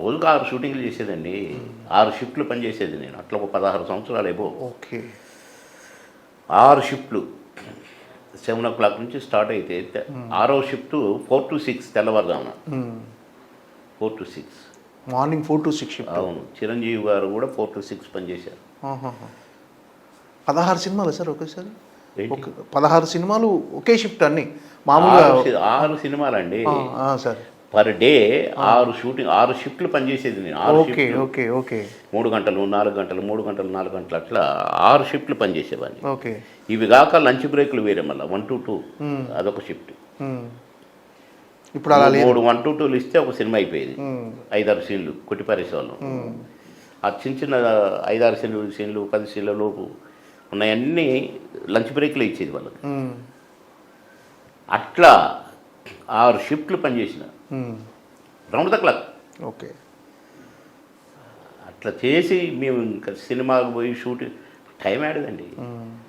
రోజుకు 6 షూటింగ్లు చేసేదండి. 6 షిఫ్ట్లు పనిచేసేది నేను. అట్లా ఒక 16 సంవత్సరాలు ఏవో. ఓకే. 6 షిఫ్ట్లు 7:00 నుంచి స్టార్ట్ అయితే 6వ షిఫ్ట్ 4 to 6 తెల్లవారుజామున. 4 to 6 మార్నింగ్ 4 to 6 షిఫ్ట్. అవును. చిరంజీవి గారు కూడా 4 to 6 పనిచేశారు. 16 సినిమాలు సార్ ఒకేసారి? ఏంటి? 16 సినిమాలు ఒకే షిఫ్ట్ అన్ని మామూలుగా? 6 సినిమాలండి సార్. పర్ డే 6 షూటింగ్, 6 షిఫ్ట్లు పనిచేసేది నేను. 6 ఓకే షిఫ్ట్లు. ఓకే ఓకే 3 గంటలు 4 గంటలు 3 గంటలు 4 గంటలు అట్లా 6 షిఫ్ట్లు పనిచేసేవాడిని. ఓకే. ఇవి కాక లంచ్ బ్రేక్లు వేరే మళ్ళీ 1 to 2 అదొక షిఫ్ట్. ఇప్పుడు అలా లేదు. 3 1 to 2 ఇస్తే ఒక సినిమా అయిపోయేది. 5-6 సీన్లు కొట్టిపారేసేవాళ్ళం. ఆ చిన్న చిన్న 5-6 సీన్లు 10 సీన్ల లోపు ఉన్నాయన్నీ లంచ్ బ్రేక్లో ఇచ్చేది వాళ్ళకి. అట్లా 6 షిఫ్ట్లు పనిచేసిన రౌండ్ ద క్లాక్. ఓకే. అట్లా చేసి మేము ఇంకా సినిమాకు పోయి షూటింగ్ టైం ఆడదండి.